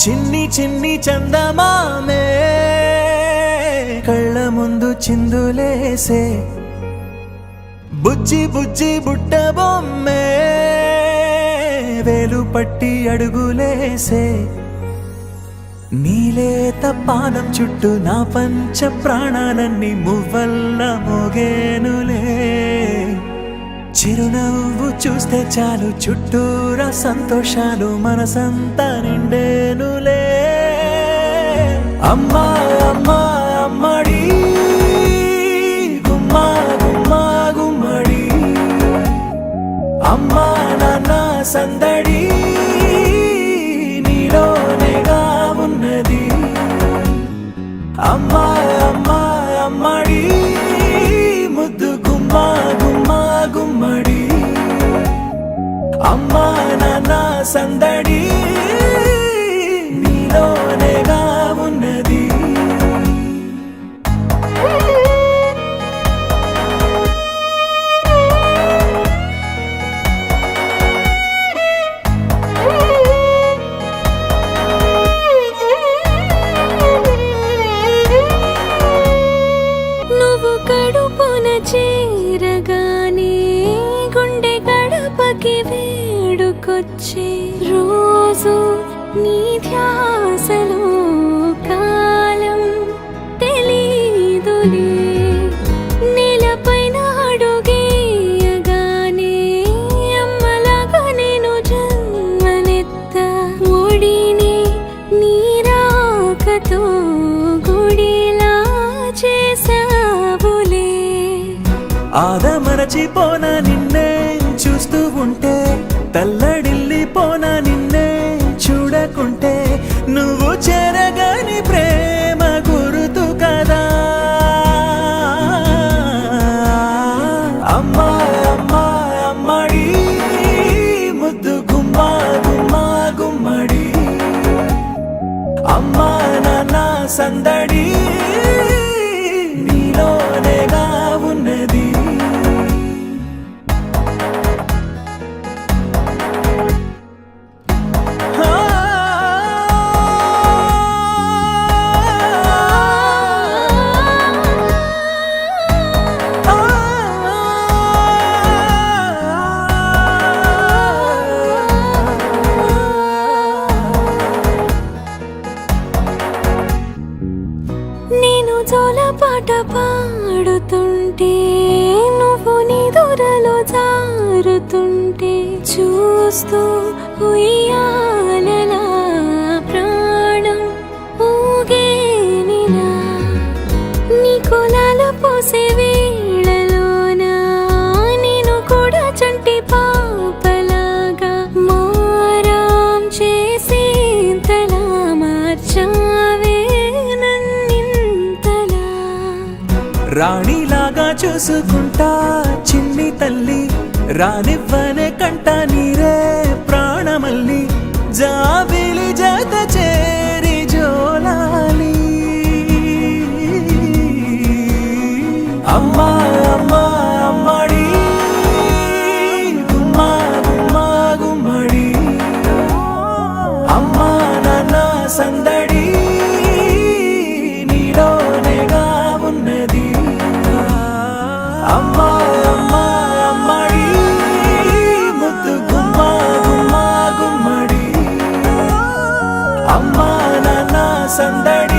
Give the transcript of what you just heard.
చిన్ని చిన్ని చందమామే కళ్ళ ముందు చిందులేసే బుజ్జి బుజ్జి బుట్ట బొమ్మే వేలు పట్టి అడుగులేసే నీలేత పానం చుట్టూ నా పంచ ప్రాణాలన్నీ మువ్వల్ల మోగేనులే చిరునవ్వు చూస్తే చాలు చుట్టూరా సంతోషాలు మనసంతా నిండేనులే అమ్మా అమ్మా అమ్మడి గుమ్మా గుమ్మా గుమ్మడి అమ్మా నాన్న సందడి నీలోనేగా ఉన్నది అమ్మా అమ్మా అమ్మడి ముద్దు గుమ్మా గుమ్మా గుమ్మడి అమ్మా నాన్న సందడి నీలోనేగా ఉన్నది నువ్వు కడుపున చేరగానే గుండె గడపకి వేడుకొచ్చే రోజు నీ ధ్యాసలో కాలం తెలీదులే నేలపైన అడుగేయగానే అమ్మలాగా నేను జన్మనెత్త ఒడిని నీరాకతో గుడిలా చేసావులే ఆదమరచిపోనా నిన్నే చూస్తూ ఉంటే తల్లడిల్లిపోనా నిన్నే చూడకుంటే నువ్వు చెరగని ప్రేమ గురుతు కదా అమ్మా అమ్మా అమ్మడి ముద్దు గుమ్మా గుమ్మా గుమ్మడి అమ్మా నాన్న సందడి నీలోనేగా ఉన్నది నేను జోలపాట పాడుతుంటే నువ్వు నీ దూరలో జారుతుంటే చూస్తూ ఉయ్యాలలా ప్రాణం ఊగేనిలా నీ కులాలు పోసే వేళలోనా నేను కూడా చంటి పాపలాగా మారాం చేసేంతలా మార్చావే రాణిలాగా చూసుకుంటా చిన్ని తల్లి రానివ్వనే కంట నీరే ప్రాణమల్లి జాబిలి జత చేరి జోలాలి అమ్మా అమ్మా అమ్మడి గుమ్మా గుమ్మా గుమ్మడి అమ్మా నాన్న సందడి నీలోనేగా ఉన్నది అమ్మా అమ్మా అమ్మడి ముద్దు గుమ్మా గుమ్మా గుమ్మడి అమ్మా నాన్న సందడి